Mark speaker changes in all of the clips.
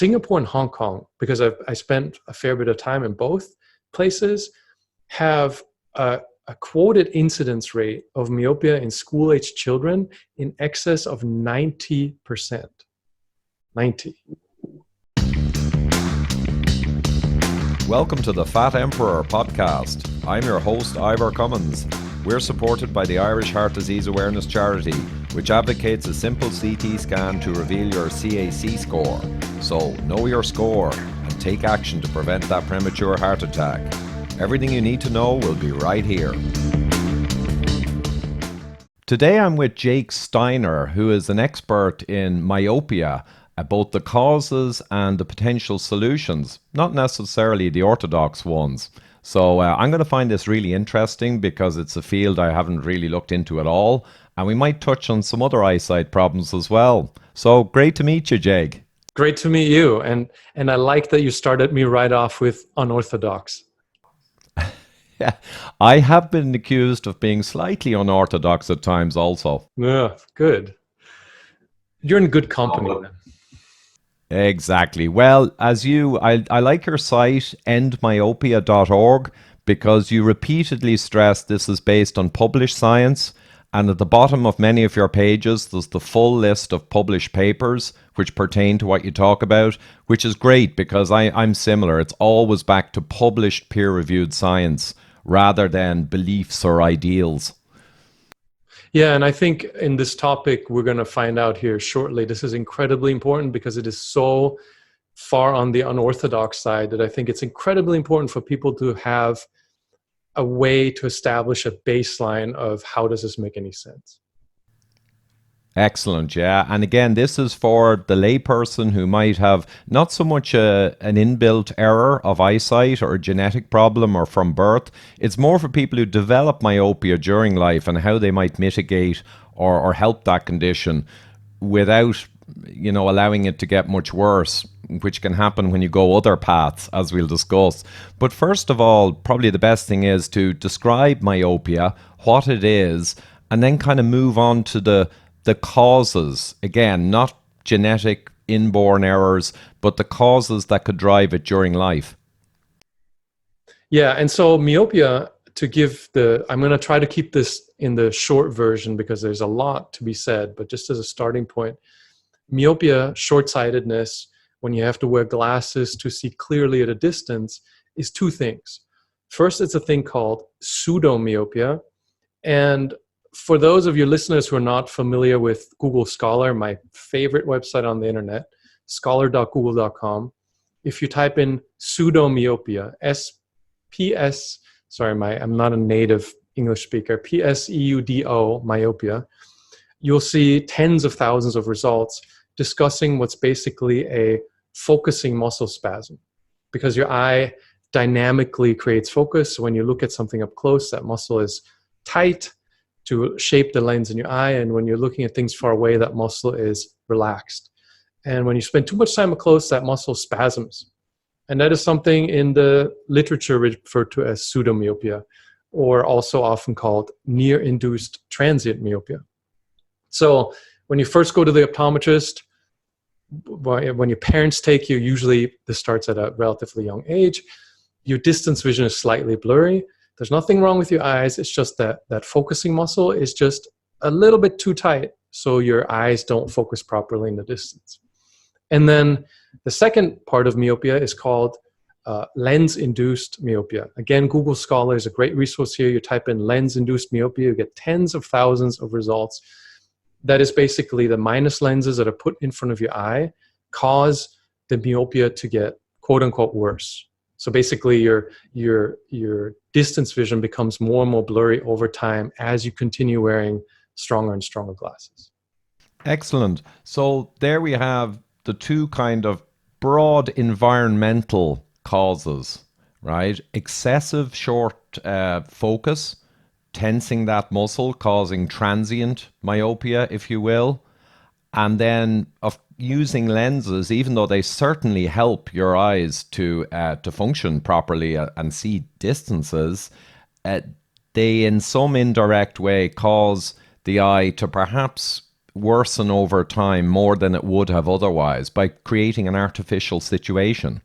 Speaker 1: Singapore and Hong Kong, because I spent a fair bit of time in both places, have a quoted incidence rate of myopia in school-age children in excess of 90%. 90.
Speaker 2: Welcome to the Fat Emperor podcast. I'm your host, Ivor Cummins. We're supported by the Irish Heart Disease Awareness Charity, which advocates a simple CT scan to reveal your CAC score. So, know your score and take action to prevent that premature heart attack. Everything you need to know will be right here. Today I'm with Jake Steiner, who is an expert in myopia, both the causes and the potential solutions, not necessarily the orthodox ones. So I'm going to find this really interesting because it's a field I haven't really looked into at all, and we might touch on some other eyesight problems as well. So great to meet you, Jake.
Speaker 1: Great to meet you, and I like that you started me right off with unorthodox.
Speaker 2: Yeah, I have been accused of being slightly unorthodox at times also.
Speaker 1: Yeah, good. You're in good company then.
Speaker 2: Exactly. Well, I like your site, endmyopia.org, because you repeatedly stress this is based on published science. And at the bottom of many of your pages, there's the full list of published papers which pertain to what you talk about, which is great because I'm similar. It's always back to published peer-reviewed science rather than beliefs or ideals.
Speaker 1: Yeah, and I think in this topic, we're going to find out here shortly, this is incredibly important because it is so far on the unorthodox side that I think it's incredibly important for people to have a way to establish a baseline of how does this make any sense.
Speaker 2: Excellent, yeah. And again, this is for the layperson who might have not so much an inbuilt error of eyesight or a genetic problem or from birth. It's more for people who develop myopia during life and how they might mitigate or help that condition without, allowing it to get much worse, which can happen when you go other paths, as we'll discuss. But first of all, probably the best thing is to describe myopia, what it is, and then kind of move on to the causes, again, not genetic inborn errors, but the causes that could drive it during life.
Speaker 1: Yeah, and so myopia, I'm going to try to keep this in the short version because there's a lot to be said, but just as a starting point, myopia, short-sightedness, when you have to wear glasses to see clearly at a distance, is two things. First, it's a thing called pseudomyopia, and for those of your listeners who are not familiar with Google Scholar, my favorite website on the internet, scholar.google.com, if you type in pseudomyopia, I'm not a native English speaker, P-S-E-U-D-O, myopia, you'll see tens of thousands of results discussing what's basically a focusing muscle spasm, because your eye dynamically creates focus. So when you look at something up close, that muscle is tight to shape the lens in your eye, and when you're looking at things far away, that muscle is relaxed. And when you spend too much time up close, that muscle spasms. And that is something in the literature referred to as pseudomyopia, or also often called near-induced transient myopia. So when you first go to the optometrist, when your parents take you, usually this starts at a relatively young age, your distance vision is slightly blurry. There's nothing wrong with your eyes. It's just that focusing muscle is just a little bit too tight, so your eyes don't focus properly in the distance. And then the second part of myopia is called lens-induced myopia. Again, Google Scholar is a great resource here. You type in lens-induced myopia, you get tens of thousands of results. That is basically the minus lenses that are put in front of your eye cause the myopia to get quote-unquote worse. So basically, your distance vision becomes more and more blurry over time as you continue wearing stronger and stronger glasses.
Speaker 2: Excellent. So there we have the two kind of broad environmental causes, right? Excessive short focus, tensing that muscle, causing transient myopia, if you will. And then of using lenses, even though they certainly help your eyes to function properly and see distances, they in some indirect way cause the eye to perhaps worsen over time more than it would have otherwise by creating an artificial situation.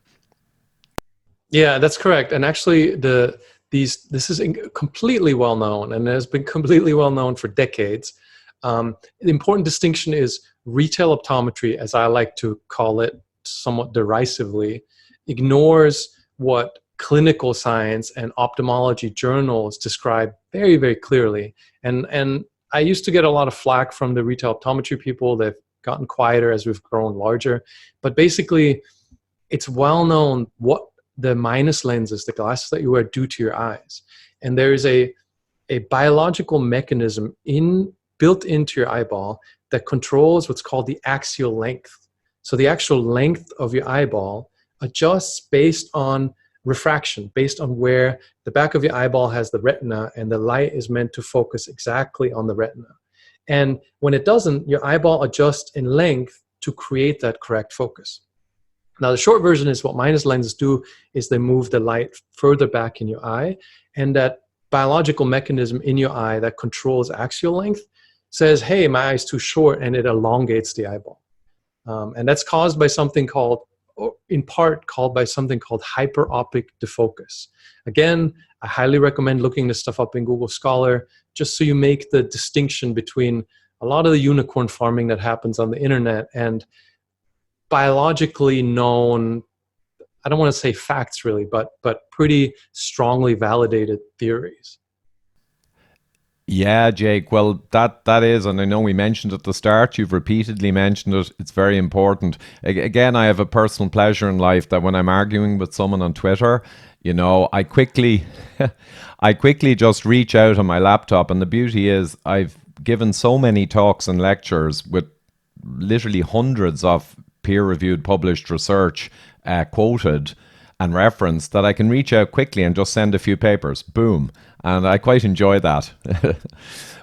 Speaker 1: Yeah, that's correct. And actually, this is completely well known, and has been completely well known for decades. The important distinction is retail optometry, as I like to call it somewhat derisively, ignores what clinical science and ophthalmology journals describe very, very clearly. And I used to get a lot of flack from the retail optometry people. They've gotten quieter as we've grown larger. But basically, it's well known what the minus lenses, the glasses that you wear, do to your eyes. And there is a biological mechanism built into your eyeball that controls what's called the axial length. So the actual length of your eyeball adjusts based on refraction, based on where the back of your eyeball has the retina, and the light is meant to focus exactly on the retina. And when it doesn't, your eyeball adjusts in length to create that correct focus. Now, the short version is what minus lenses do is they move the light further back in your eye, and that biological mechanism in your eye that controls axial length says, hey, my eye's too short, and it elongates the eyeball. And that's caused by something called, in part called by something called hyperopic defocus. Again, I highly recommend looking this stuff up in Google Scholar, just so you make the distinction between a lot of the unicorn farming that happens on the internet and biologically known, I don't want to say facts really, but pretty strongly validated theories.
Speaker 2: Yeah, Jake. Well, that is, and I know we mentioned at the start, you've repeatedly mentioned it. It's very important. Again, I have a personal pleasure in life that when I'm arguing with someone on Twitter, I quickly just reach out on my laptop. And the beauty is I've given so many talks and lectures with literally hundreds of peer-reviewed published research quoted and referenced that I can reach out quickly and just send a few papers. Boom. And I quite enjoy that.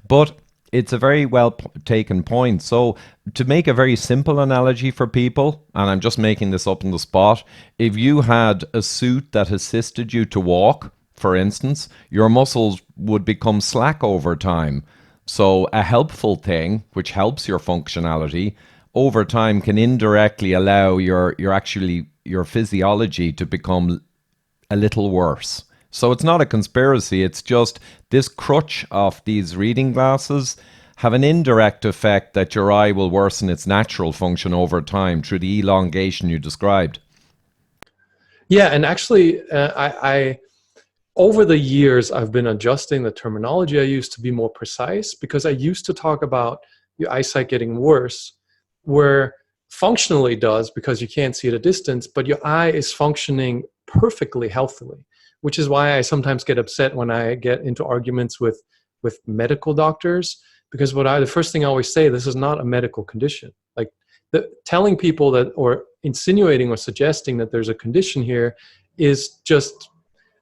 Speaker 2: But it's a very well taken point. So to make a very simple analogy for people, and I'm just making this up on the spot, if you had a suit that assisted you to walk, for instance, your muscles would become slack over time. So a helpful thing, which helps your functionality, over time can indirectly allow your physiology to become a little worse. So it's not a conspiracy, it's just this crutch of these reading glasses have an indirect effect that your eye will worsen its natural function over time through the elongation you described.
Speaker 1: Yeah, and actually, I over the years, I've been adjusting the terminology I use to be more precise, because I used to talk about your eyesight getting worse, where functionally it does because you can't see at a distance, but your eye is functioning perfectly healthily, which is why I sometimes get upset when I get into arguments with medical doctors, because the first thing I always say, this is not a medical condition. Like telling people that, or insinuating or suggesting that there's a condition here, is just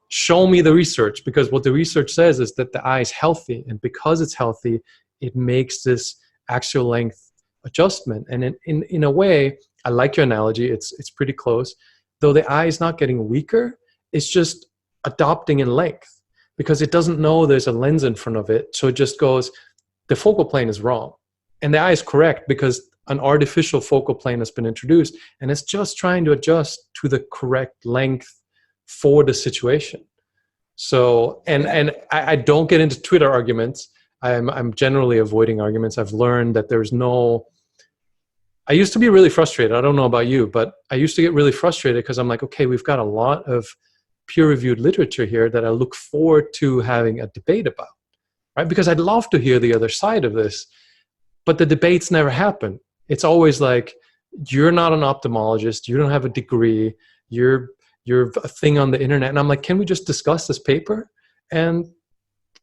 Speaker 1: show me the research, because what the research says is that the eye is healthy, and because it's healthy, it makes this axial length adjustment. And in a way, I like your analogy, it's pretty close, though the eye is not getting weaker, it's just adopting in length, because it doesn't know there's a lens in front of it, so it just goes, the focal plane is wrong, and the eye is correct because an artificial focal plane has been introduced, and it's just trying to adjust to the correct length for the situation. So, and I don't get into Twitter arguments. I'm generally avoiding arguments. I've learned that there's no, I used to be really frustrated. I don't know about you, but I used to get really frustrated because I'm like, okay, we've got a lot of peer-reviewed literature here that I look forward to having a debate about, right? Because I'd love to hear the other side of this, but the debates never happen. It's always like, you're not an ophthalmologist, you don't have a degree, you're a thing on the internet. And I'm like, can we just discuss this paper? And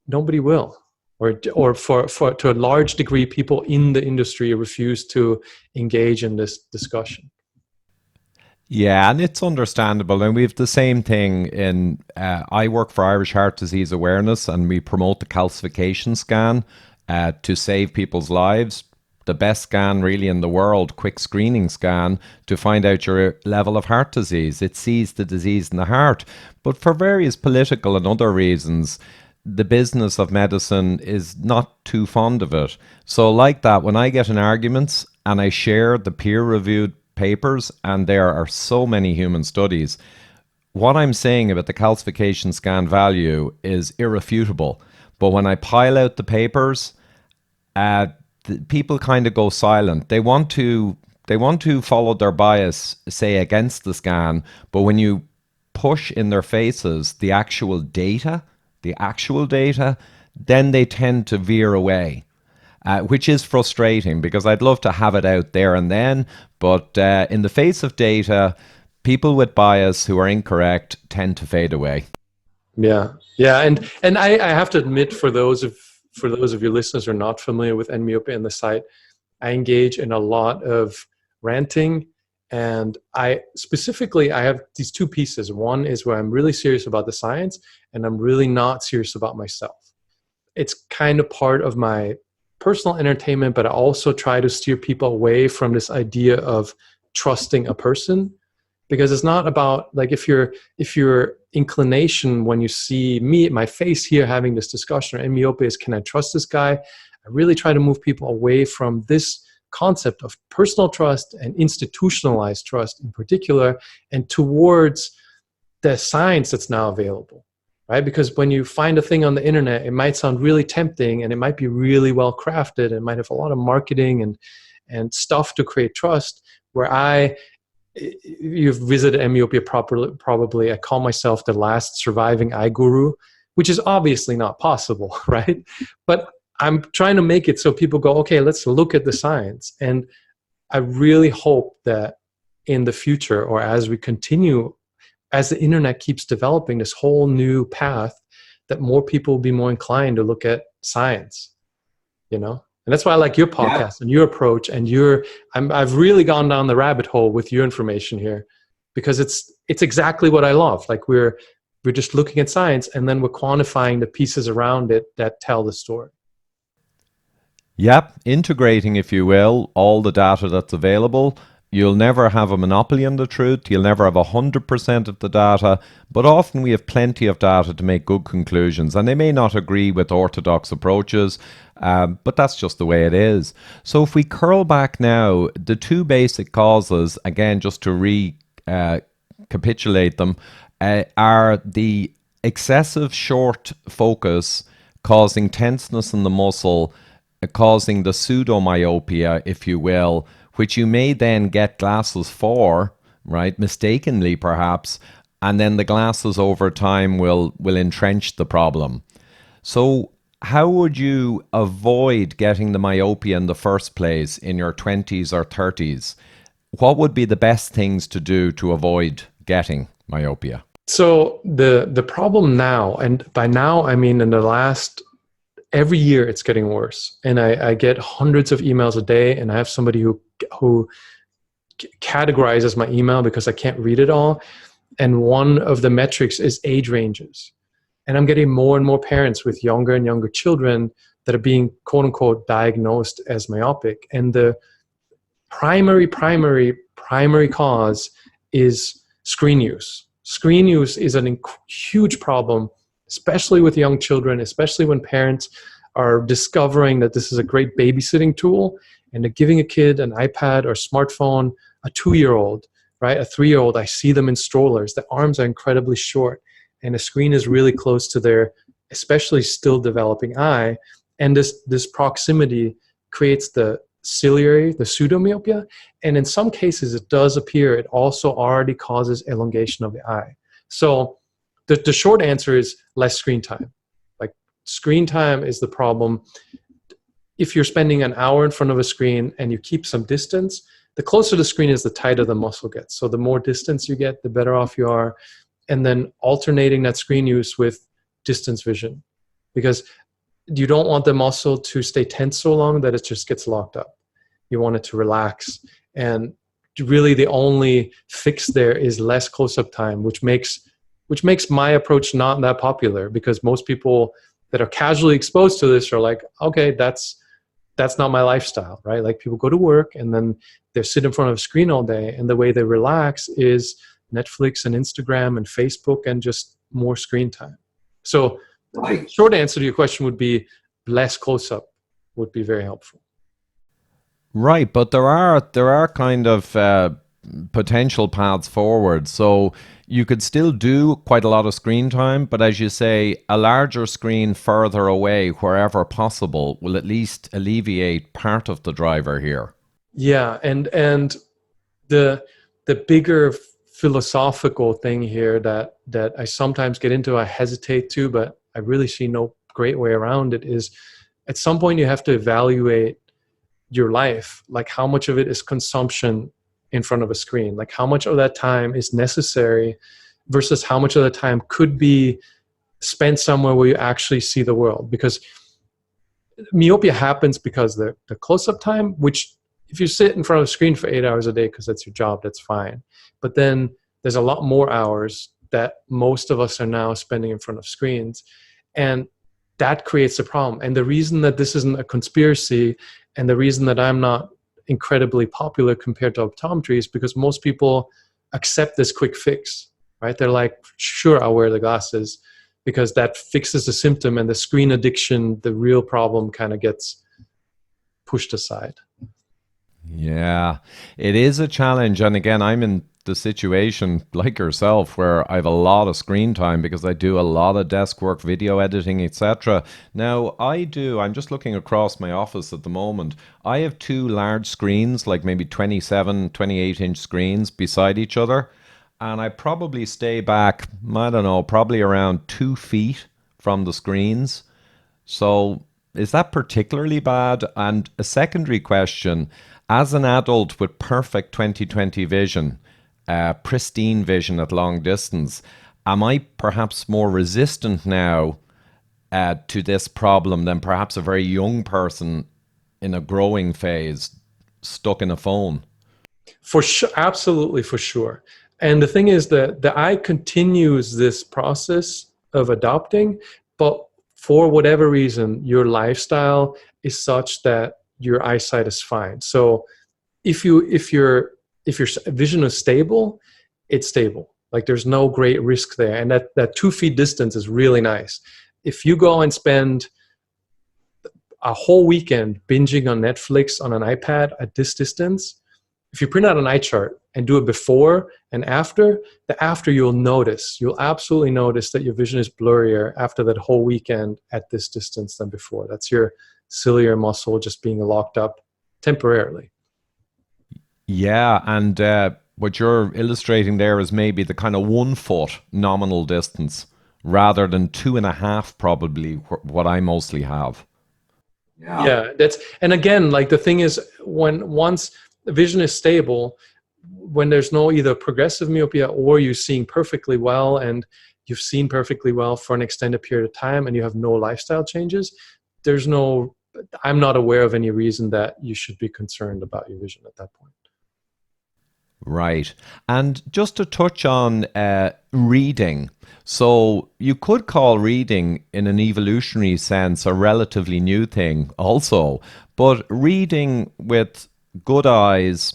Speaker 1: nobody will. Or for to a large degree, people in the industry refuse to engage in this discussion.
Speaker 2: Yeah, and it's understandable. And we have the same thing in, I work for Irish Heart Disease Awareness, and we promote the calcification scan to save people's lives. The best scan really in the world, quick screening scan to find out your level of heart disease. It sees the disease in the heart. But for various political and other reasons, the business of medicine is not too fond of it. So like that, when I get in arguments and I share the peer-reviewed papers, and there are so many human studies, what I'm saying about the calcification scan value is irrefutable. But when I pile out the papers, people kind of go silent. They want to follow their bias, say against the scan, but when you push in their faces the actual data, then they tend to veer away, which is frustrating because I'd love to have it out there and then, but in the face of data, people with bias who are incorrect tend to fade away.
Speaker 1: Yeah, yeah, and I have to admit, for those of your listeners who are not familiar with Myopia and the site, I engage in a lot of ranting, and I have these two pieces. One is where I'm really serious about the science, and I'm really not serious about myself. It's kind of part of my personal entertainment, but I also try to steer people away from this idea of trusting a person, because it's not about, like, if your inclination when you see me, my face here having this discussion, or myopia, is can I trust this guy? I really try to move people away from this concept of personal trust and institutionalized trust in particular, and towards the science that's now available, right? Because when you find a thing on the internet, it might sound really tempting, and it might be really well crafted, and might have a lot of marketing and stuff to create trust. You've visited Myopia probably. I call myself the last surviving eye guru, which is obviously not possible, right? But I'm trying to make it so people go, okay, let's look at the science. And I really hope that in the future, or as we continue, as the internet keeps developing this whole new path, that more people will be more inclined to look at science, you know? And that's why I like your podcast and your approach, and I've really gone down the rabbit hole with your information here, because it's exactly what I love. Like, we're just looking at science, and then we're quantifying the pieces around it that tell the story.
Speaker 2: Yep, integrating, if you will, all the data that's available. You'll never have a monopoly on the truth. You'll never have 100% of the data, but often we have plenty of data to make good conclusions, and they may not agree with orthodox approaches, but that's just the way it is. So if we curl back now, the two basic causes, again, just to recapitulate them, are the excessive short focus causing tenseness in the muscle, causing the pseudomyopia, if you will, which you may then get glasses for, right, mistakenly perhaps, and then the glasses over time will entrench the problem. So how would you avoid getting the myopia in the first place in your 20s or 30s? What would be the best things to do to avoid getting myopia?
Speaker 1: So the problem now, and by now I mean in the last, every year it's getting worse, and I get hundreds of emails a day, and I have somebody who categorizes my email because I can't read it all, and one of the metrics is age ranges, and I'm getting more and more parents with younger and younger children that are being quote unquote diagnosed as myopic, and the primary cause is screen use. Screen use is a huge problem, especially with young children, especially when parents are discovering that this is a great babysitting tool, and they're giving a kid an iPad or smartphone, a 2-year-old, right? A 3-year-old, I see them in strollers. The arms are incredibly short, and the screen is really close to their, especially still developing eye. And this proximity creates the ciliary, the pseudomyopia. And in some cases, it does appear it also already causes elongation of the eye. So the short answer is less screen time. Like, screen time is the problem. If you're spending an hour in front of a screen and you keep some distance, the closer the screen is, the tighter the muscle gets. So the more distance you get, the better off you are. And then alternating that screen use with distance vision, because you don't want the muscle to stay tense so long that it just gets locked up. You want it to relax. And really the only fix there is less close-up time, which makes my approach not that popular, because most people that are casually exposed to this are like, okay, that's not my lifestyle, right? Like, people go to work and then they sit in front of a screen all day, and the way they relax is Netflix and Instagram and Facebook and just more screen time. So the short answer to your question would be less close-up would be very helpful.
Speaker 2: Right, but there are kind of potential paths forward. So you could still do quite a lot of screen time, but as you say, a larger screen further away, wherever possible, will at least alleviate part of the driver here.
Speaker 1: Yeah, and the bigger philosophical thing here that I sometimes get into, I hesitate to, but I really see no great way around it, is at some point you have to evaluate your life, like how much of it is consumption in front of a screen, like how much of that time is necessary versus how much of the time could be spent somewhere where you actually see the world. Because myopia happens because the close-up time, which if you sit in front of a screen for 8 hours a day because that's your job, that's fine. But then there's a lot more hours that most of us are now spending in front of screens, and that creates a problem. And the reason that this isn't a conspiracy, and the reason that I'm not incredibly popular compared to optometry, is because most people accept this quick fix, right? They're like, sure, I'll wear the glasses because that fixes the symptom, and the screen addiction, the real problem, kind of gets pushed aside.
Speaker 2: Yeah, it is a challenge. And again, I'm in the situation like yourself where I have a lot of screen time because I do a lot of desk work, video editing, etc. Now, I'm just looking across my office at the moment. I have two large screens, like maybe 27, 28-inch screens beside each other. And I probably stay back, I don't know, probably around 2 feet from the screens. So is that particularly bad? And a secondary question, as an adult with perfect 20/20 vision, pristine vision at long distance, am I perhaps more resistant now to this problem than perhaps a very young person in a growing phase stuck in a phone?
Speaker 1: For sure, absolutely, for sure. And the thing is that the eye continues this process of adopting, but for whatever reason, your lifestyle is such that your eyesight is fine. So if your vision is stable, it's stable. Like there's no great risk there, and that 2 feet distance is really nice. If you go and spend a whole weekend binging on Netflix on an iPad at this distance, if you print out an eye chart and do it before and after, you'll absolutely notice that your vision is blurrier after that whole weekend at this distance than before. That's your ciliary muscle just being locked up temporarily.
Speaker 2: Yeah, and what you're illustrating there is maybe the kind of 1 foot nominal distance rather than 2.5, probably what I mostly have.
Speaker 1: Yeah, and again, like the thing is, once the vision is stable, when there's no either progressive myopia or you're seeing perfectly well and you've seen perfectly well for an extended period of time and you have no lifestyle changes, I'm not aware of any reason that you should be concerned about your vision at that point.
Speaker 2: Right. And just to touch on reading. So you could call reading in an evolutionary sense a relatively new thing also, but reading with good eyes,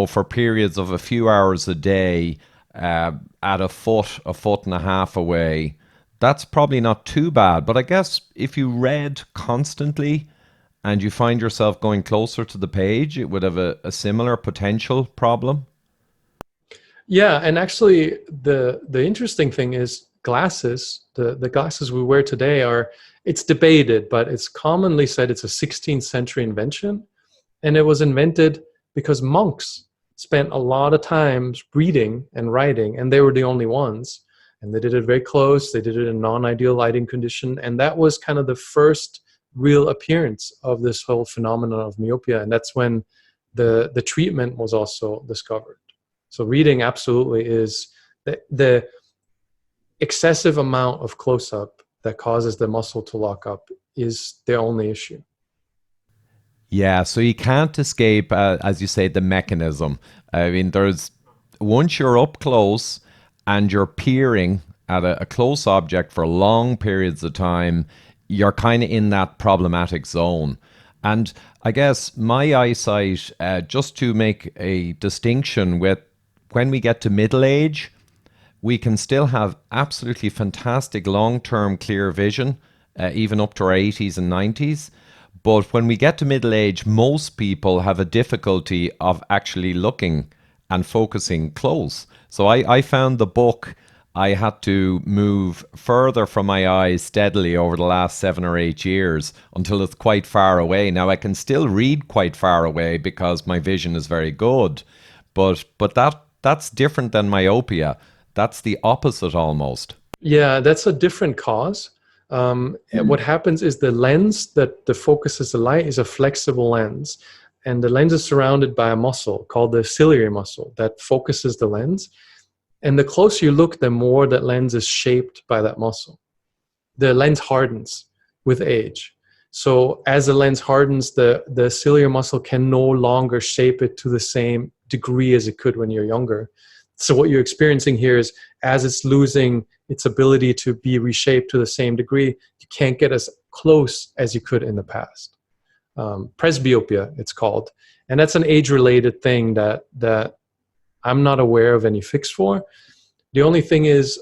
Speaker 2: for periods of a few hours a day, at a foot and a half away, that's probably not too bad. But I guess if you read constantly and you find yourself going closer to the page, it would have a similar potential problem.
Speaker 1: Yeah, and actually the interesting thing is glasses, the glasses we wear today it's debated, but it's commonly said it's a 16th century invention. And it was invented because monks spent a lot of time reading and writing, and they were the only ones. And they did it very close. They did it in non-ideal lighting condition. And that was kind of the first real appearance of this whole phenomenon of myopia. And that's when the treatment was also discovered. So reading absolutely is the excessive amount of close-up that causes the muscle to lock up is the only issue.
Speaker 2: Yeah, so you can't escape, as you say, the mechanism. I mean, once you're up close and you're peering at a close object for long periods of time, you're kind of in that problematic zone. And I guess my eyesight, just to make a distinction with when we get to middle age, we can still have absolutely fantastic long-term clear vision, even up to our 80s and 90s. But when we get to middle age, most people have a difficulty of actually looking and focusing close. So I found the book, I had to move further from my eyes steadily over the last 7 or 8 years until it's quite far away. Now I can still read quite far away because my vision is very good, but that's different than myopia. That's the opposite almost.
Speaker 1: Yeah, that's a different cause. And what happens is the lens that focuses the light is a flexible lens, and the lens is surrounded by a muscle called the ciliary muscle that focuses the lens. And the closer you look, the more that lens is shaped by that muscle. The lens hardens with age. So as the lens hardens, the ciliary muscle can no longer shape it to the same degree as it could when you're younger. So what you're experiencing here is, as it's losing its ability to be reshaped to the same degree, you can't get as close as you could in the past. Presbyopia, it's called. And that's an age-related thing that I'm not aware of any fix for. The only thing is,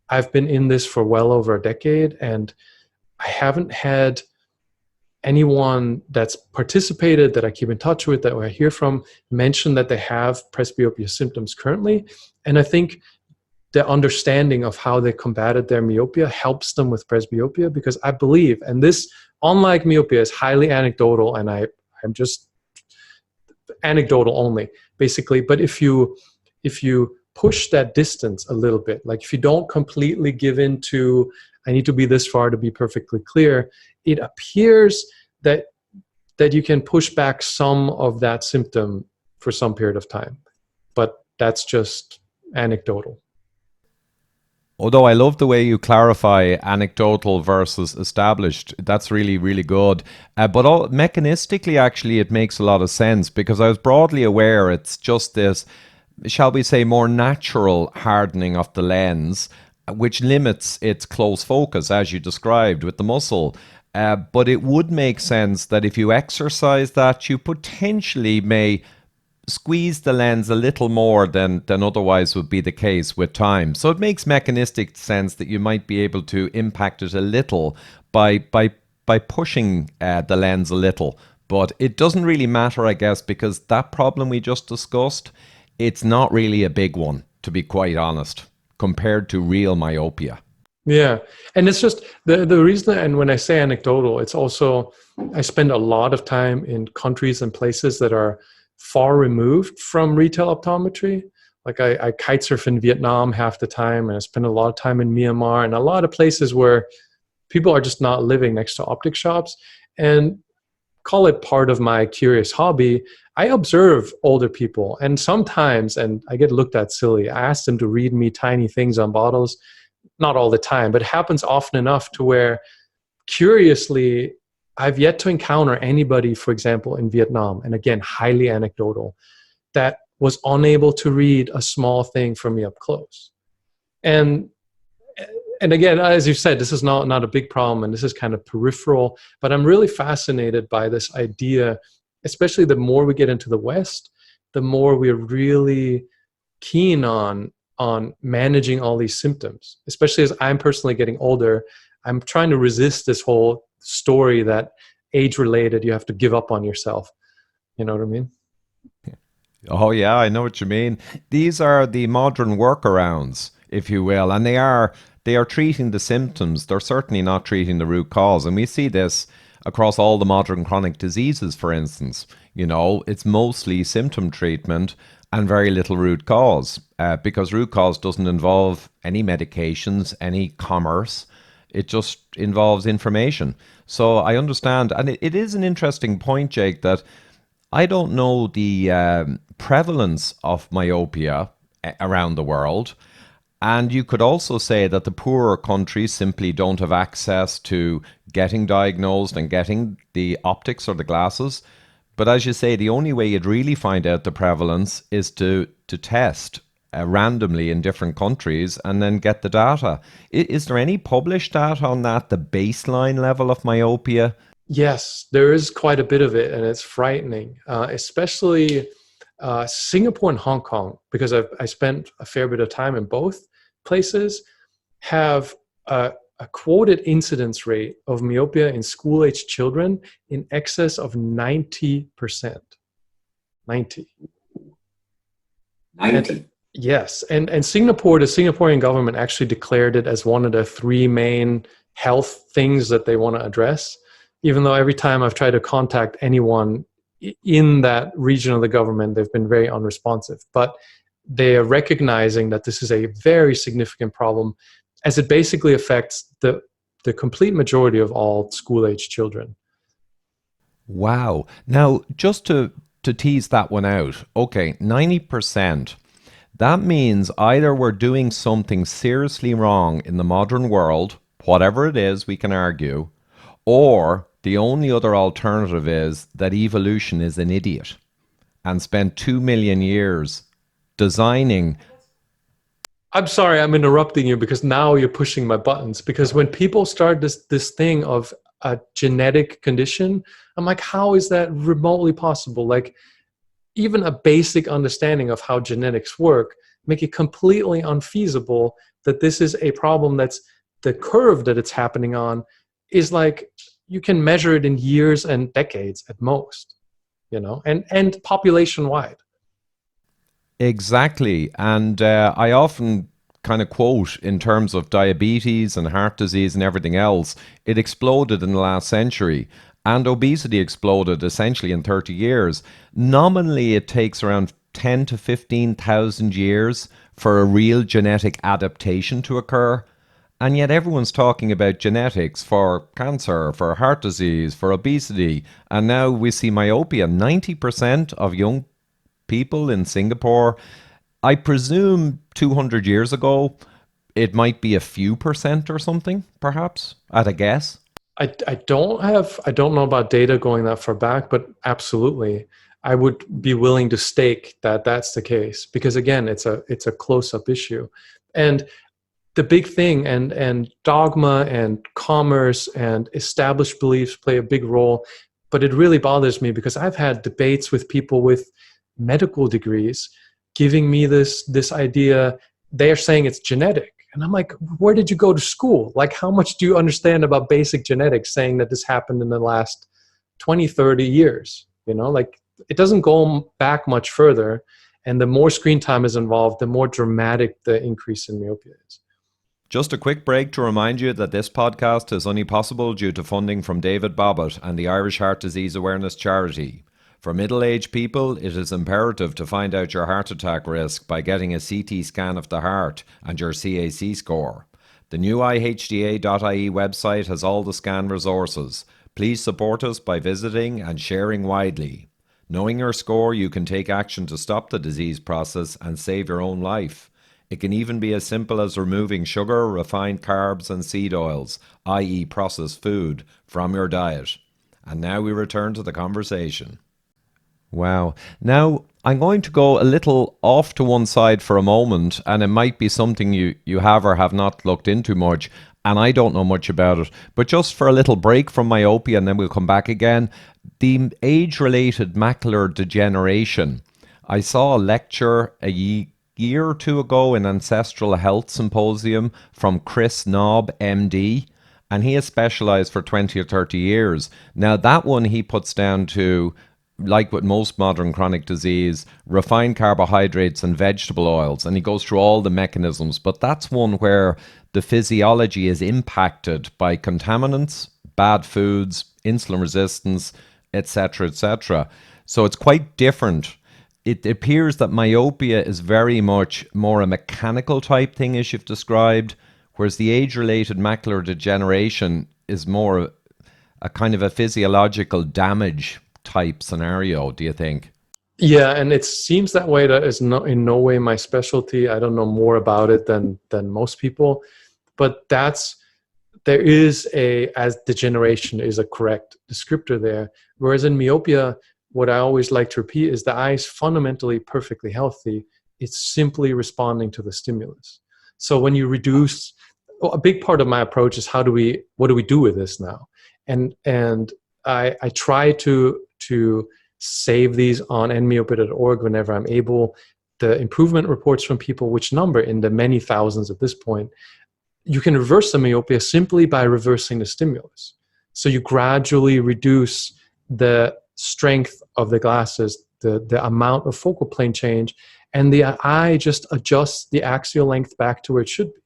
Speaker 1: I've been in this for well over a decade, and I haven't had anyone that's participated, that I keep in touch with, that I hear from, mention that they have presbyopia symptoms currently. And I think the understanding of how they combated their myopia helps them with presbyopia, because I believe, and this, unlike myopia, is highly anecdotal, and I'm just anecdotal only, basically. But if you push that distance a little bit, like if you don't completely give in to, I need to be this far to be perfectly clear, it appears that you can push back some of that symptom for some period of time. But that's just anecdotal.
Speaker 2: Although I love the way you clarify anecdotal versus established. That's really, really good. But mechanistically, actually, it makes a lot of sense, because I was broadly aware it's just this, shall we say, more natural hardening of the lens, which limits its close focus, as you described, with the muscle. But it would make sense that if you exercise that, you potentially may squeeze the lens a little more than otherwise would be the case with time. So it makes mechanistic sense that you might be able to impact it a little by pushing the lens a little. But it doesn't really matter, I guess, because that problem we just discussed, it's not really a big one, to be quite honest, compared to real myopia.
Speaker 1: Yeah, and it's just the reason, and when I say anecdotal, it's also, I spend a lot of time in countries and places that are far removed from retail optometry. Like I kite surf in Vietnam half the time, and I spend a lot of time in Myanmar, and a lot of places where people are just not living next to optic shops. And call it part of my curious hobby, I observe older people, and sometimes, and I get looked at silly, I ask them to read me tiny things on bottles. Not all the time, but it happens often enough to where, curiously, I've yet to encounter anybody, for example, in Vietnam, and again, highly anecdotal, that was unable to read a small thing from me up close. And again, as you said, this is not a big problem, and this is kind of peripheral, but I'm really fascinated by this idea, especially the more we get into the West, the more we're really keen on managing all these symptoms. Especially as I'm personally getting older, I'm trying to resist this whole story that age-related, you have to give up on yourself. You know what I mean?
Speaker 2: Oh yeah, I know what you mean. These are the modern workarounds, if you will, and they are treating the symptoms. They're certainly not treating the root cause, and we see this across all the modern chronic diseases, for instance. You know, it's mostly symptom treatment and very little root cause, because root cause doesn't involve any medications, any commerce. It just involves information. So I understand, and it is an interesting point, Jake, that I don't know the prevalence of myopia around the world. And you could also say that the poorer countries simply don't have access to getting diagnosed and getting the optics or the glasses. But as you say, the only way you'd really find out the prevalence is to test randomly in different countries and then get the data. Is there any published data on that, the baseline level of myopia?
Speaker 1: Yes, there is quite a bit of it, and it's frightening. Especially, Singapore and Hong Kong, because I spent a fair bit of time in both places, have a quoted incidence rate of myopia in school-age children in excess of 90%. 90.
Speaker 3: 90.
Speaker 1: And, yes, and Singapore, the Singaporean government actually declared it as one of the three main health things that they want to address, even though every time I've tried to contact anyone in that region of the government, they've been very unresponsive. But they are recognizing that this is a very significant problem, as it basically affects the complete majority of all school-age children.
Speaker 2: Wow. Now, just to tease that one out, okay, 90%. That means either we're doing something seriously wrong in the modern world, whatever it is, we can argue, or the only other alternative is that evolution is an idiot and spent 2 million years designing.
Speaker 1: I'm sorry, I'm interrupting you because now you're pushing my buttons. Because when people start this thing of a genetic condition, I'm like, how is that remotely possible? Like, even a basic understanding of how genetics work make it completely unfeasible that this is a problem that's the curve that it's happening on is like, you can measure it in years and decades at most, you know, and population wide.
Speaker 2: Exactly. And I often kind of quote in terms of diabetes and heart disease and everything else, it exploded in the last century. And obesity exploded essentially in 30 years. Nominally, it takes around 10 to 15,000 years for a real genetic adaptation to occur. And yet everyone's talking about genetics for cancer, for heart disease, for obesity. And now we see myopia. 90% of young people in Singapore, I presume 200 years ago, it might be a few percent or something, perhaps, at a guess.
Speaker 1: I don't know about data going that far back, but absolutely, I would be willing to stake that that's the case, because again, it's a close-up issue. And the big thing, and dogma and commerce and established beliefs play a big role, but it really bothers me because I've had debates with people with medical degrees giving me this idea. They're saying it's genetic. And I'm like, where did you go to school? Like, how much do you understand about basic genetics, saying that this happened in the last 20, 30 years? You know, like, it doesn't go back much further. And the more screen time is involved, the more dramatic the increase in myopia is.
Speaker 2: Just a quick break to remind you that this podcast is only possible due to funding from David Bobbitt and the Irish Heart Disease Awareness Charity. For middle-aged people, it is imperative to find out your heart attack risk by getting a CT scan of the heart and your CAC score. The new ihda.ie website has all the scan resources. Please support us by visiting and sharing widely. Knowing your score, you can take action to stop the disease process and save your own life. It can even be as simple as removing sugar, refined carbs and seed oils, i.e. processed food, from your diet. And now we return to the conversation. Wow. Now, I'm going to go a little off to one side for a moment, and it might be something you have or have not looked into much, and I don't know much about it. But just for a little break from myopia, and then we'll come back again, the age-related macular degeneration. I saw a lecture a year or two ago in Ancestral Health Symposium from Chris Knobb, MD, and he has specialized for 20 or 30 years. Now, that one he puts down to, like with most modern chronic disease, refined carbohydrates and vegetable oils. And he goes through all the mechanisms. But that's one where the physiology is impacted by contaminants, bad foods, insulin resistance, etc., etc. So it's quite different. It appears that myopia is very much more a mechanical type thing, as you've described, whereas the age-related macular degeneration is more a kind of a physiological damage type scenario, do you think?
Speaker 1: Yeah, and it seems that way. That is in no way my specialty. I don't know more about it than most people, but there is as degeneration is a correct descriptor there. Whereas in myopia, what I always like to repeat is the eye is fundamentally perfectly healthy. It's simply responding to the stimulus. So when you reduce, a big part of my approach is what do we do with this now? And I try to save these on nmyopia.org whenever I'm able. The improvement reports from people, which number in the many thousands at this point. You can reverse the myopia simply by reversing the stimulus. So you gradually reduce the strength of the glasses, the amount of focal plane change, and the eye just adjusts the axial length back to where it should be.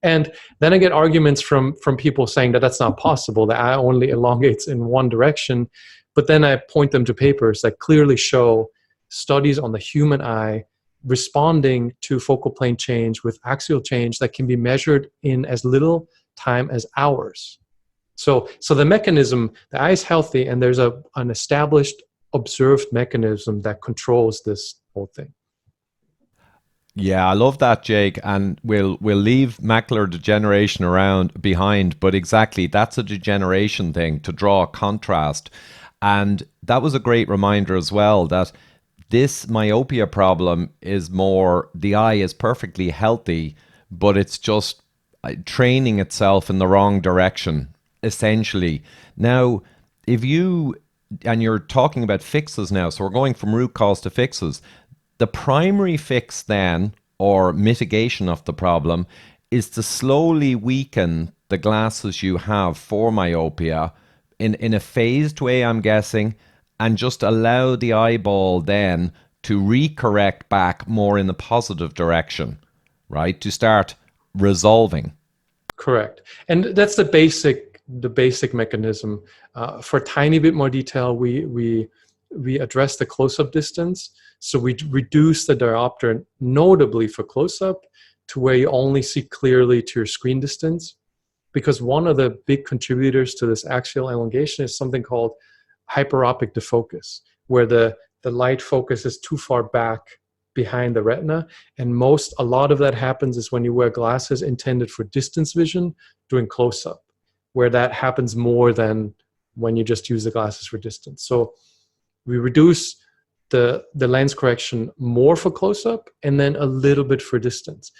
Speaker 1: And then I get arguments from people saying that that's not possible, the eye only elongates in one direction. But then I point them to papers that clearly show studies on the human eye responding to focal plane change with axial change that can be measured in as little time as hours. So the mechanism, the eye is healthy, and there's an established, observed mechanism that controls this whole thing.
Speaker 2: Yeah, I love that, Jake, and we'll leave macular degeneration behind, but exactly, that's a degeneration thing, to draw a contrast. And that was a great reminder as well, that this myopia problem is more, the eye is perfectly healthy, but it's just training itself in the wrong direction, essentially. Now, and you're talking about fixes now, so we're going from root cause to fixes. The primary fix then, or mitigation of the problem, is to slowly weaken the glasses you have for myopia in a phased way, I'm guessing, and just allow the eyeball then to recorrect back more in the positive direction, right? To start resolving.
Speaker 1: Correct. And that's the basic mechanism. For a tiny bit more detail, we address the close-up distance. So we reduce the diopter, notably for close-up, to where you only see clearly to your screen distance. Because one of the big contributors to this axial elongation is something called hyperopic defocus, where the light focus is too far back behind the retina. And a lot of that happens is when you wear glasses intended for distance vision during close-up, where that happens more than when you just use the glasses for distance. So we reduce the lens correction more for close-up and then a little bit for distance.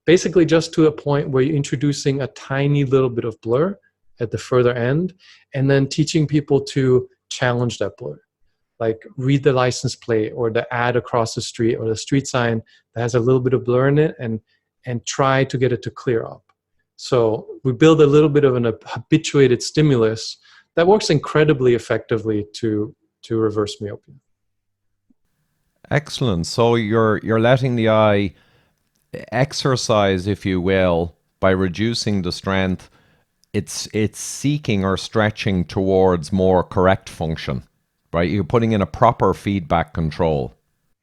Speaker 1: Basically just to a point where you're introducing a tiny little bit of blur at the further end, and then teaching people to challenge that blur. Like read the license plate or the ad across the street or the street sign that has a little bit of blur in it, and try to get it to clear up. So we build a little bit of an habituated stimulus that works incredibly effectively to reverse myopia.
Speaker 2: Excellent. So you're letting the eye exercise, if you will, by reducing the strength. It's seeking or stretching towards more correct function, right? You're putting in a proper feedback control.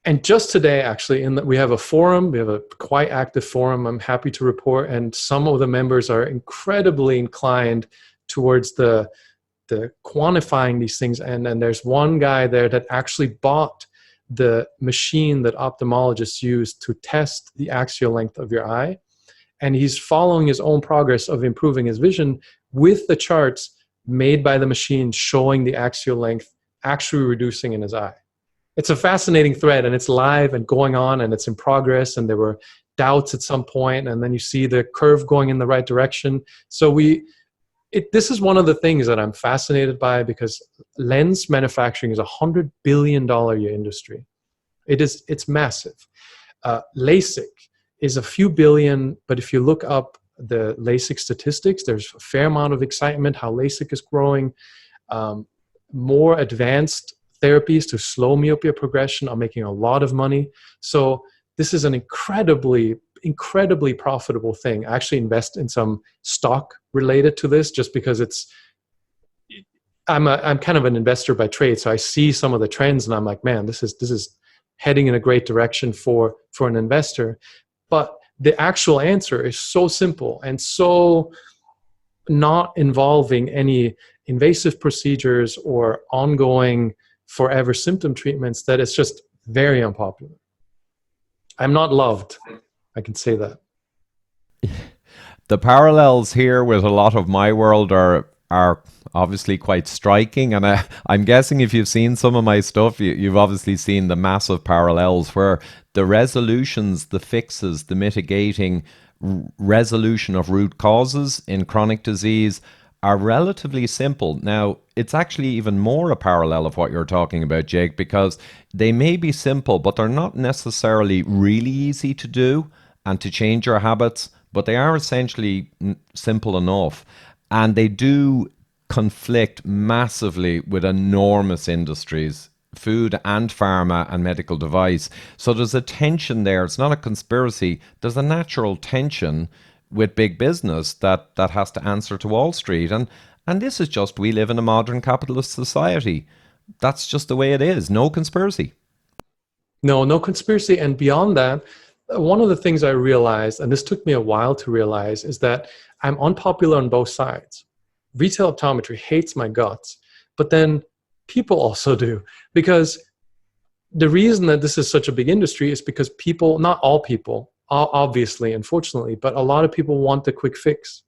Speaker 1: And just today, actually, we have a forum. We have a quite active forum, I'm happy to report. And some of the members are incredibly inclined towards the quantifying these things. And there's one guy there that actually bought the machine that ophthalmologists use to test the axial length of your eye. And he's following his own progress of improving his vision with the charts made by the machine showing the axial length actually reducing in his eye. It's a fascinating thread, and it's live and going on, and it's in progress, and there were doubts at some point, and then you see the curve going in the right direction. So this is one of the things that I'm fascinated by, because lens manufacturing is a $100 billion a year industry. It's massive. LASIK is a few billion, but if you look up the LASIK statistics, there's a fair amount of excitement how LASIK is growing. More advanced therapies to slow myopia progression are making a lot of money. So this is an incredibly profitable thing. I actually invest in some stock related to this just because I'm kind of an investor by trade. So I see some of the trends and I'm like, man, this is heading in a great direction for an investor. But the actual answer is so simple and so not involving any invasive procedures or ongoing forever symptom treatments that it's just very unpopular. I'm not loved. I can say that.
Speaker 2: The parallels here with a lot of my world are obviously quite striking, and I'm guessing if you've seen some of my stuff, you've obviously seen the massive parallels where the resolutions, the fixes, the mitigating resolution of root causes in chronic disease are relatively simple. Now, it's actually even more a parallel of what you're talking about, Jake, because they may be simple, but they're not necessarily really easy to do and to change your habits, but they are essentially simple enough. And they do conflict massively with enormous industries, food and pharma and medical device. So there's a tension there. It's not a conspiracy. There's a natural tension with big business that has to answer to Wall Street. And this is just, we live in a modern capitalist society. That's just the way it is. No conspiracy.
Speaker 1: No conspiracy. And beyond that, one of the things I realized, and this took me a while to realize, is that I'm unpopular on both sides. Retail optometry hates my guts, but then people also do, because the reason that this is such a big industry is because people, not all people, obviously, unfortunately, but a lot of people want the quick fix.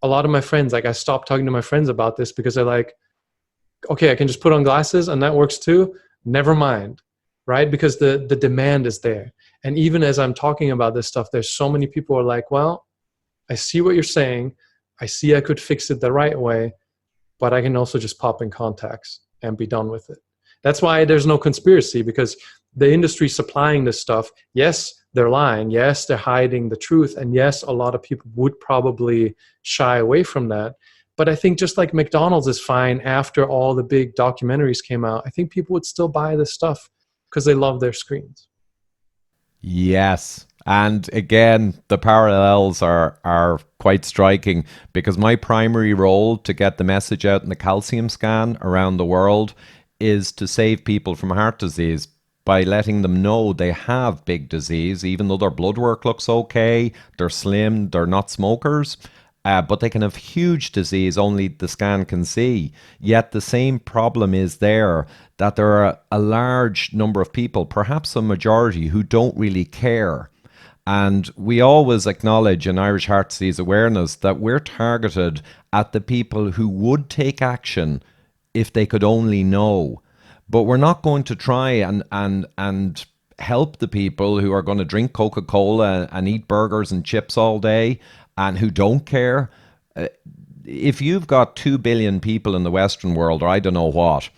Speaker 1: A lot of my friends, like I stopped talking to my friends about this because they're like, okay, I can just put on glasses and that works too. Never mind, right? Because the demand is there. And even as I'm talking about this stuff, there's so many people who are like, well, I see what you're saying. I see I could fix it the right way, but I can also just pop in contacts and be done with it. That's why there's no conspiracy, because the industry supplying this stuff, yes, they're lying. Yes, they're hiding the truth. And yes, a lot of people would probably shy away from that. But I think just like McDonald's is fine after all the big documentaries came out, I think people would still buy this stuff because they love their screens.
Speaker 2: Yes. And again, the parallels are quite striking, because my primary role to get the message out in the calcium scan around the world is to save people from heart disease by letting them know they have big disease, even though their blood work looks okay, they're slim, they're not smokers, but they can have huge disease only the scan can see. Yet the same problem is there, that there are a large number of people, perhaps a majority, who don't really care. And we always acknowledge in Irish Heart Disease Awareness that we're targeted at the people who would take action if they could only know. But we're not going to try and help the people who are going to drink Coca-Cola and eat burgers and chips all day and who don't care. If you've got 2 billion people in the Western world, or I don't know what,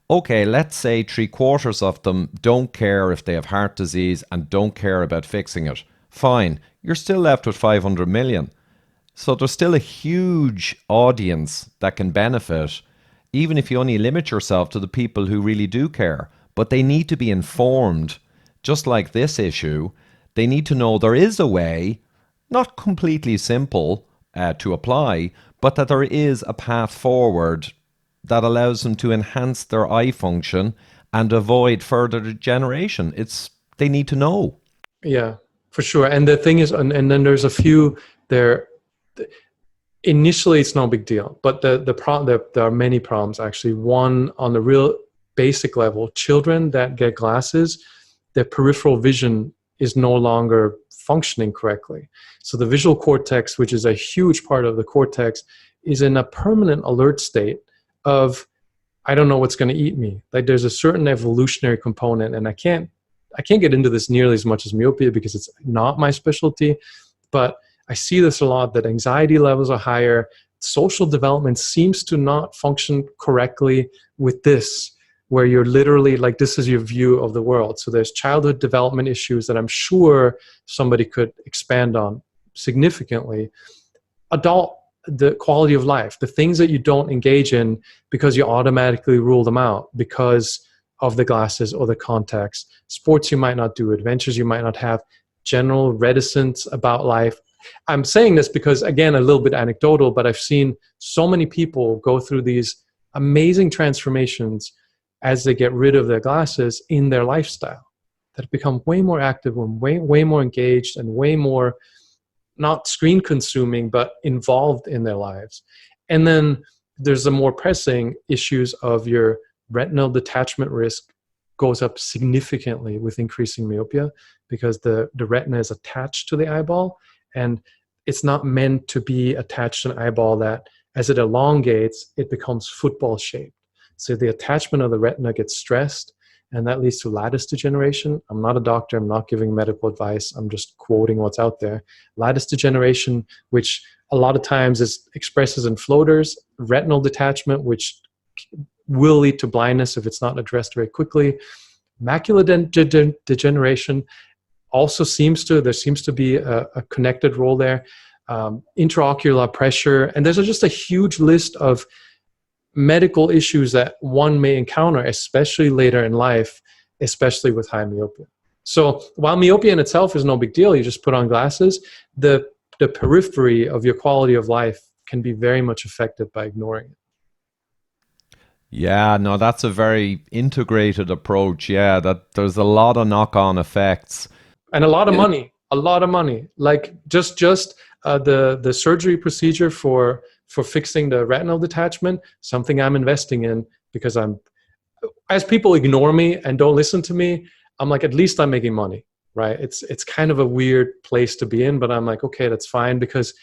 Speaker 2: okay, let's say 3/4 of them don't care if they have heart disease and don't care about fixing it. Fine, you're still left with 500 million. So there's still a huge audience that can benefit, even if you only limit yourself to the people who really do care. But they need to be informed, just like this issue. They need to know there is a way, not completely simple to apply, but that there is a path forward that allows them to enhance their eye function and avoid further degeneration. They need to know.
Speaker 1: Yeah, for sure. And the thing is, and then there's a few there. Initially, it's no big deal, but there are many problems actually. One, on the real basic level, children that get glasses, their peripheral vision is no longer functioning correctly. So the visual cortex, which is a huge part of the cortex, is in a permanent alert state of, I don't know what's going to eat me. Like there's a certain evolutionary component, and I can't get into this nearly as much as myopia because it's not my specialty, but I see this a lot, that anxiety levels are higher. Social development seems to not function correctly with this, where you're literally like, this is your view of the world. So there's childhood development issues that I'm sure somebody could expand on significantly. The quality of life, the things that you don't engage in because you automatically rule them out because of the glasses or the contacts. Sports you might not do, adventures you might not have, general reticence about life. I'm saying this because, again, a little bit anecdotal, but I've seen so many people go through these amazing transformations as they get rid of their glasses in their lifestyle, that become way more active and way more engaged and way more not screen consuming, but involved in their lives. And then there's the more pressing issues of your retinal detachment risk goes up significantly with increasing myopia, because the retina is attached to the eyeball, and it's not meant to be attached to an eyeball that, as it elongates, it becomes football shaped. So the attachment of the retina gets stressed, and that leads to lattice degeneration. I'm not a doctor, I'm not giving medical advice, I'm just quoting what's out there. Lattice degeneration, which a lot of times expresses in floaters, retinal detachment, which will lead to blindness if it's not addressed very quickly. Macular degeneration also there seems to be a connected role there. Intraocular pressure, and there's just a huge list of medical issues that one may encounter, especially later in life, especially with high myopia. So while myopia in itself is no big deal, you just put on glasses, the periphery of your quality of life can be very much affected by ignoring it.
Speaker 2: Yeah, no, that's a very integrated approach. Yeah, that there's a lot of knock-on effects.
Speaker 1: And a lot of money. Like just the surgery procedure for fixing the retinal detachment, something I'm investing in, because as people ignore me and don't listen to me, I'm like, at least I'm making money, right? It's kind of a weird place to be in, but I'm like, okay, that's fine, because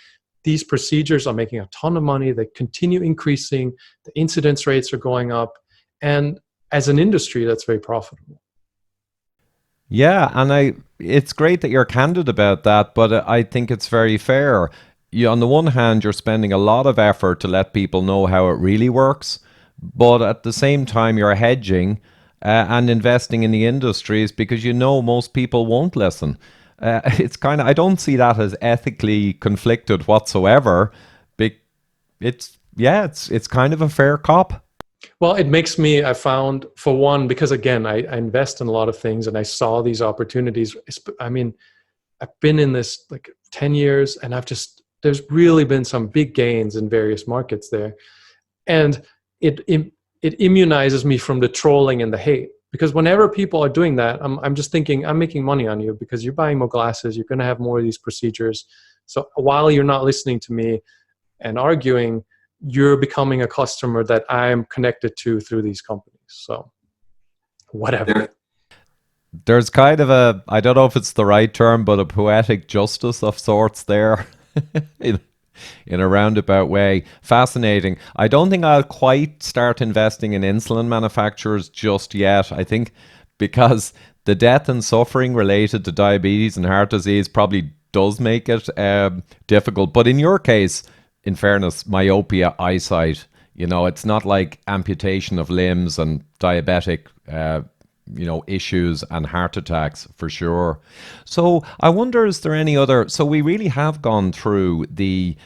Speaker 1: these procedures are making a ton of money. They continue increasing. The incidence rates are going up. And as an industry, that's very profitable.
Speaker 2: Yeah, and it's great that you're candid about that, but I think it's very fair. On the one hand, you're spending a lot of effort to let people know how it really works, but at the same time, you're hedging and investing in the industries because most people won't listen. It's kind of, I don't see that as ethically conflicted whatsoever. It's kind of a fair cop.
Speaker 1: Well, it makes me, I found, for one, because again, I invest in a lot of things and I saw these opportunities. I mean, I've been in this like 10 years and there's really been some big gains in various markets there. And it immunizes me from the trolling and the hate. Because whenever people are doing that, I'm just thinking, I'm making money on you because you're buying more glasses, you're going to have more of these procedures. So while you're not listening to me and arguing, you're becoming a customer that I'm connected to through these companies. So whatever.
Speaker 2: There's kind of I don't know if it's the right term, but a poetic justice of sorts there. In a roundabout way. Fascinating. I don't think I'll quite start investing in insulin manufacturers just yet. I think because the death and suffering related to diabetes and heart disease probably does make it difficult. But in your case, in fairness, myopia, eyesight, it's not like amputation of limbs and diabetic issues and heart attacks for sure. So I wonder, is there any other, so we really have gone through the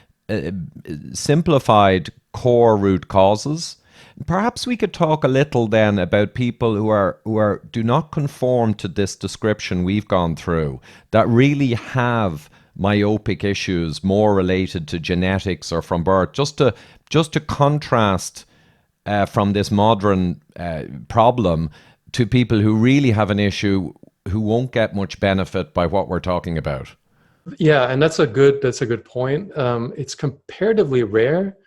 Speaker 2: simplified core root causes. Perhaps we could talk a little then about people who do not conform to this description we've gone through, that really have myopic issues more related to genetics or from birth, just to contrast from this modern problem to people who really have an issue who won't get much benefit by what we're talking about.
Speaker 1: Yeah, and that's a good point. It's comparatively rare.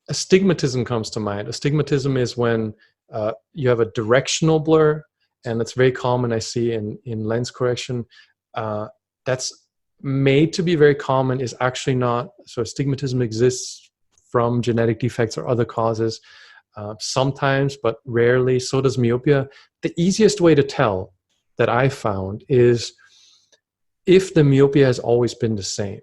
Speaker 1: Astigmatism comes to mind. Astigmatism is when you have a directional blur, and that's very common, I see, in lens correction. That's made to be very common, is actually not. So astigmatism exists from genetic defects or other causes sometimes, but rarely. So does myopia. The easiest way to tell that I found is if the myopia has always been the same,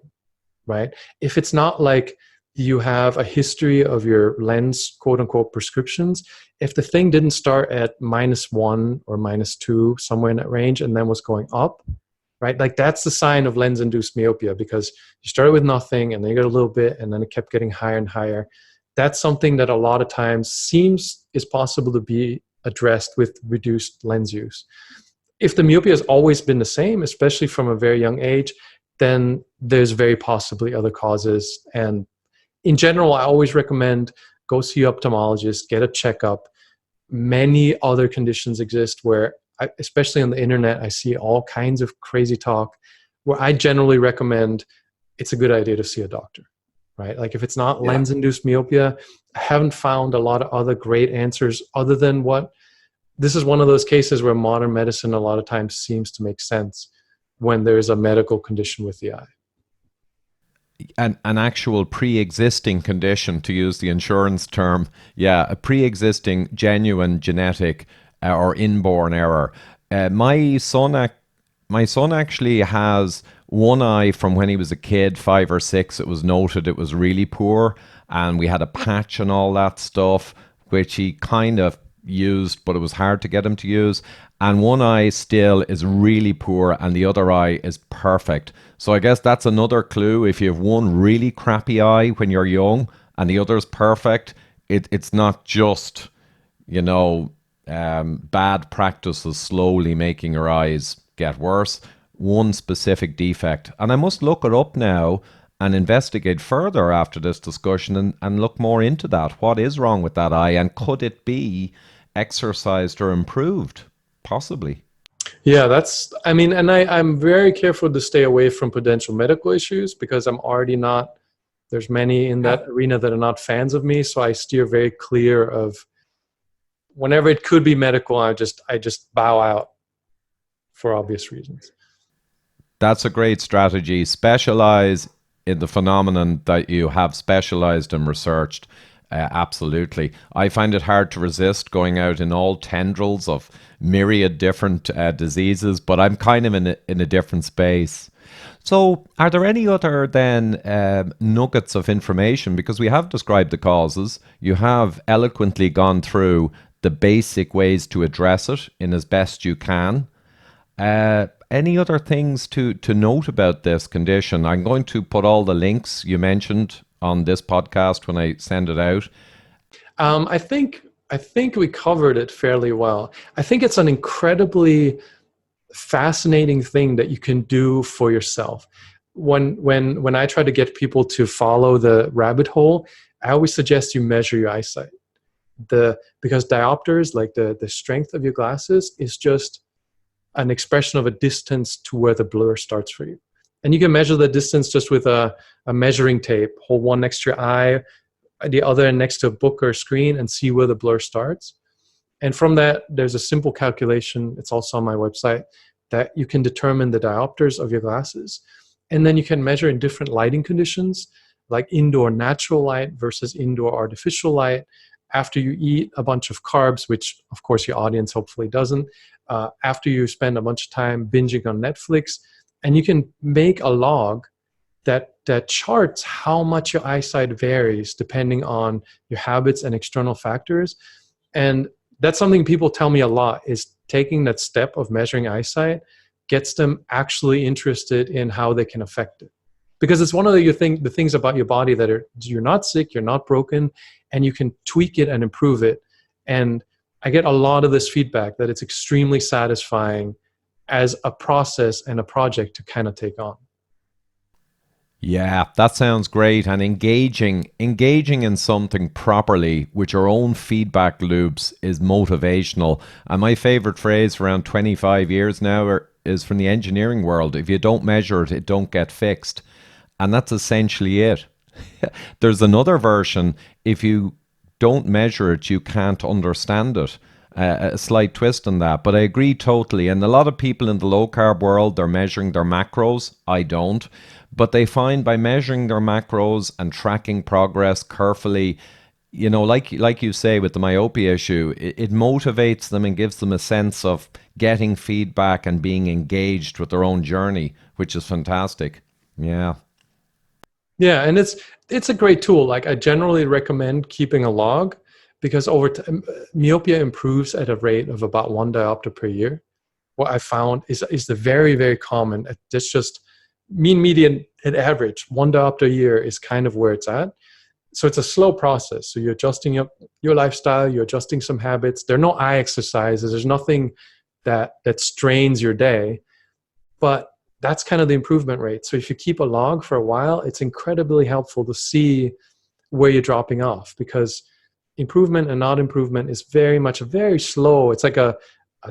Speaker 1: right? If it's not like you have a history of your lens, quote unquote, prescriptions, if the thing didn't start at -1 or -2, somewhere in that range, and then was going up, right? Like that's the sign of lens-induced myopia, because you started with nothing and then you got a little bit and then it kept getting higher and higher. That's something that a lot of times seems is possible to be addressed with reduced lens use. If the myopia has always been the same, especially from a very young age, then there's very possibly other causes. And in general, I always recommend go see your ophthalmologist, get a checkup. Many other conditions exist where, especially on the internet, I see all kinds of crazy talk where I generally recommend it's a good idea to see a doctor, right? Like if it's not lens-induced myopia, I haven't found a lot of other great answers other than this is one of those cases where modern medicine a lot of times seems to make sense when there's a medical condition with the eye.
Speaker 2: An actual pre-existing condition, to use the insurance term. Yeah, a pre-existing genuine genetic or inborn error. My son actually has one eye from when he was a kid, 5 or 6. It was noted it was really poor, and we had a patch and all that stuff. which he kind of used, but it was hard to get him to use. And one eye still is really poor and the other eye is perfect. So I guess that's another clue. If you have one really crappy eye when you're young and the other's perfect, it's not just, bad practices slowly making your eyes get worse. One specific defect. And I must look it up now and investigate further after this discussion and look more into that. What is wrong with that eye, and could it be exercised or improved? Possibly.
Speaker 1: Yeah, I'm very careful to stay away from potential medical issues because I'm already not, there's many in that arena that are not fans of me. So I steer very clear of whenever it could be medical, I just bow out for obvious reasons.
Speaker 2: That's a great strategy. Specialize in the phenomenon that you have specialized and researched. Absolutely. I find it hard to resist going out in all tendrils of myriad different diseases, but I'm kind of in a different space. So are there any other then nuggets of information? Because we have described the causes. You have eloquently gone through the basic ways to address it in as best you can. Any other things to note about this condition? I'm going to put all the links you mentioned on this podcast when I send it out.
Speaker 1: I think we covered it fairly well. I think it's an incredibly fascinating thing that you can do for yourself. When I try to get people to follow the rabbit hole, I always suggest you measure your eyesight. Because diopters, like the strength of your glasses, is just an expression of a distance to where the blur starts for you. And you can measure the distance just with a measuring tape. Hold one next to your eye, the other next to a book or screen, and see where the blur starts. And from that, there's a simple calculation, it's also on my website, that you can determine the diopters of your glasses. And then you can measure in different lighting conditions, like indoor natural light versus indoor artificial light. After you eat a bunch of carbs, which of course your audience hopefully doesn't, after you spend a bunch of time binging on Netflix, and you can make a log that charts how much your eyesight varies depending on your habits and external factors. And that's something people tell me a lot, is taking that step of measuring eyesight gets them actually interested in how they can affect it. Because it's one of the things about your body that you're not sick, you're not broken, and you can tweak it and improve it. And I get a lot of this feedback that it's extremely satisfying as a process and a project to kind of take on.
Speaker 2: Yeah, that sounds great. And engaging in something properly with your own feedback loops is motivational. And my favorite phrase for around 25 years now is from the engineering world: if you don't measure it, it don't get fixed. And that's essentially it. There's another version: if you don't measure it, you can't understand it. A slight twist on that, but I agree totally. And a lot of people in the low carb world, they're measuring their macros. I don't. But they find by measuring their macros and tracking progress carefully, like you say with the myopia issue, it motivates them and gives them a sense of getting feedback and being engaged with their own journey, which is fantastic. Yeah.
Speaker 1: Yeah, and it's a great tool. Like, I generally recommend keeping a log, because over time, myopia improves at a rate of about 1 diopter per year. What I found is the very, very common. It's just mean, median, and average. 1 diopter a year is kind of where it's at. So it's a slow process. So you're adjusting your lifestyle, you're adjusting some habits. There are no eye exercises. There's nothing that strains your day. But that's kind of the improvement rate. So if you keep a log for a while, it's incredibly helpful to see where you're dropping off, because improvement and not improvement is very much very slow. It's like a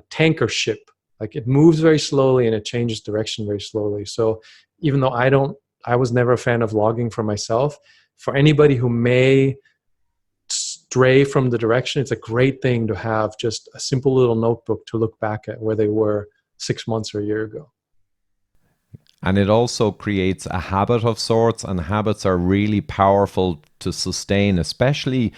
Speaker 1: tanker ship. Like, it moves very slowly and it changes direction very slowly. So even though I was never a fan of logging for myself, for anybody who may stray from the direction, it's a great thing to have just a simple little notebook to look back at where they were 6 months or a year ago.
Speaker 2: And it also creates a habit of sorts, and habits are really powerful to sustain, especially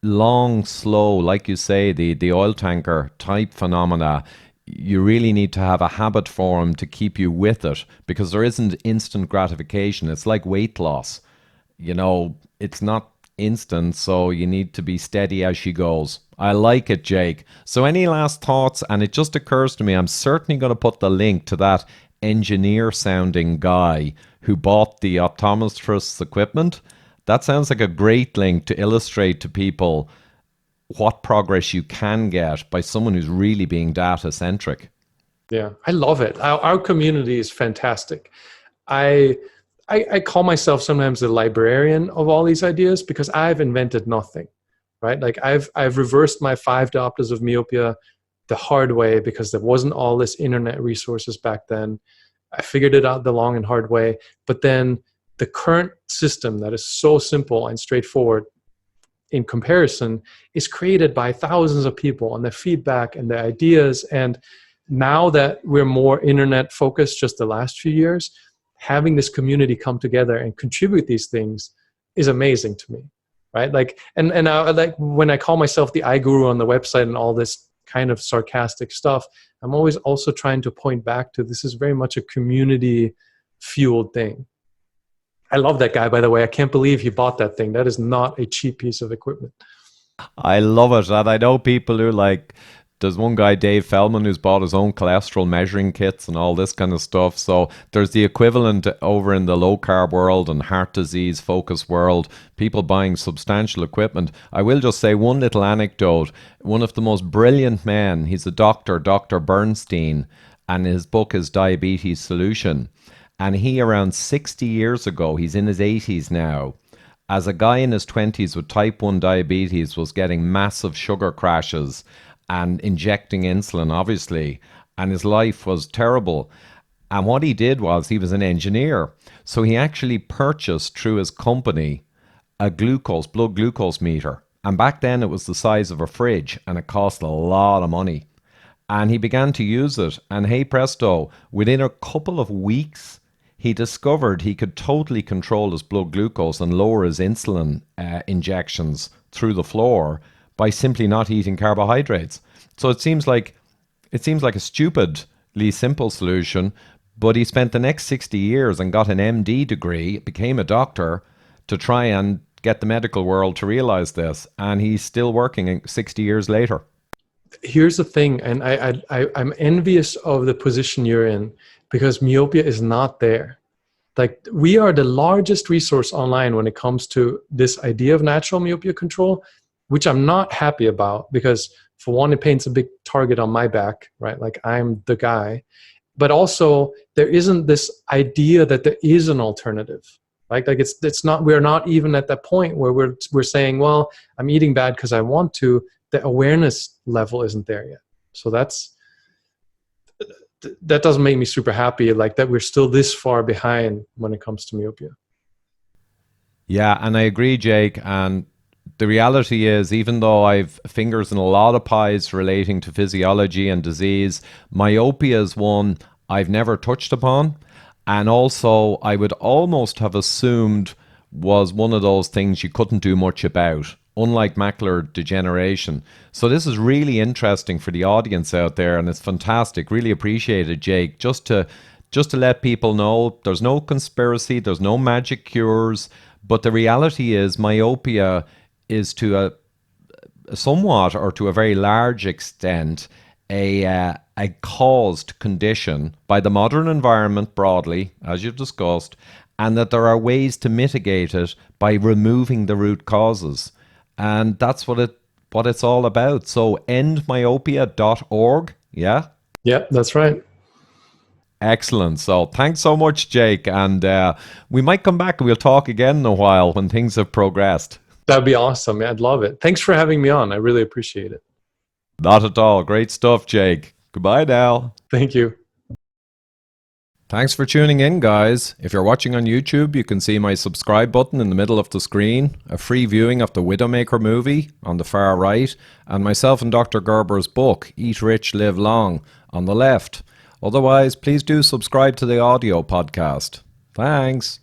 Speaker 2: long, slow, like you say, the oil tanker type phenomena. You really need to have a habit form to keep you with it, because there isn't instant gratification. It's like weight loss. It's not instant, so you need to be steady as she goes. I like it, Jake. So any last thoughts? And it just occurs to me, I'm certainly going to put the link to that engineer sounding guy who bought the optometrist's equipment. That sounds like a great link to illustrate to people what progress you can get by someone who's really being data centric.
Speaker 1: Yeah, I love it. Our community is fantastic. I call myself sometimes the librarian of all these ideas because I've invented nothing, right? Like I've reversed my 5 diopters of myopia the hard way because there wasn't all this internet resources back then. I figured it out the long and hard way. But then the current system that is so simple and straightforward in comparison is created by thousands of people and their feedback and their ideas. And now that we're more internet focused just the last few years, having this community come together and contribute these things is amazing to me, right? Like, and I, like when I call myself the eye guru on the website and all this kind of sarcastic stuff, I'm always also trying to point back to this is very much a community fueled thing. I love that guy, by the way. I can't believe he bought that thing. That is not a cheap piece of equipment.
Speaker 2: I love it. And I know people who like, there's one guy, Dave Feldman, who's bought his own cholesterol measuring kits and all this kind of stuff. So there's the equivalent over in the low carb world and heart disease focus world, people buying substantial equipment. I will just say one little anecdote. One of the most brilliant men, he's a doctor, Dr. Bernstein, and his book is Diabetes Solution. And he, around 60 years ago, he's in his 80s now, as a guy in his 20s with type 1 diabetes, was getting massive sugar crashes and injecting insulin, obviously, and his life was terrible. And what he did was, he was an engineer, so he actually purchased through his company a blood glucose meter. And back then it was the size of a fridge and it cost a lot of money. And he began to use it, and hey presto, within a couple of weeks, he discovered he could totally control his blood glucose and lower his insulin injections through the floor by simply not eating carbohydrates. So it seems like a stupidly simple solution, but he spent the next 60 years and got an MD degree, became a doctor to try and get the medical world to realize this, and he's still working 60 years later.
Speaker 1: Here's the thing, and I'm envious of the position you're in because myopia is not there. Like, we are the largest resource online when it comes to this idea of natural myopia control, which I'm not happy about because, for one, it paints a big target on my back, right? Like, I'm the guy. But also, there isn't this idea that there is an alternative. Like it's not, we're not even at that point where we're saying, well, I'm eating bad because I want to. The awareness level isn't there yet. So that doesn't make me super happy, like that we're still this far behind when it comes to myopia.
Speaker 2: Yeah, and I agree, Jake. And the reality is, even though I've fingers in a lot of pies relating to physiology and disease, myopia is one I've never touched upon. And also, I would almost have assumed was one of those things you couldn't do much about, unlike macular degeneration. So this is really interesting for the audience out there, and it's fantastic. Really appreciate it, Jake. Just to let people know, there's no conspiracy, there's no magic cures, but the reality is myopia is to a somewhat, or to a very large extent, a caused condition by the modern environment broadly, as you've discussed, and that there are ways to mitigate it by removing the root causes. And that's what it's all about. So endmyopia.org, yeah?
Speaker 1: Yeah, that's right.
Speaker 2: Excellent. So thanks so much, Jake. And we might come back and we'll talk again in a while when things have progressed.
Speaker 1: That'd be awesome. I'd love it. Thanks for having me on. I really appreciate it.
Speaker 2: Not at all. Great stuff, Jake. Goodbye now.
Speaker 1: Thank you.
Speaker 2: Thanks for tuning in, guys. If you're watching on YouTube, you can see my subscribe button in the middle of the screen, a free viewing of the Widowmaker movie on the far right, and myself and Dr. Gerber's book, Eat Rich, Live Long, on the left. Otherwise, please do subscribe to the audio podcast. Thanks.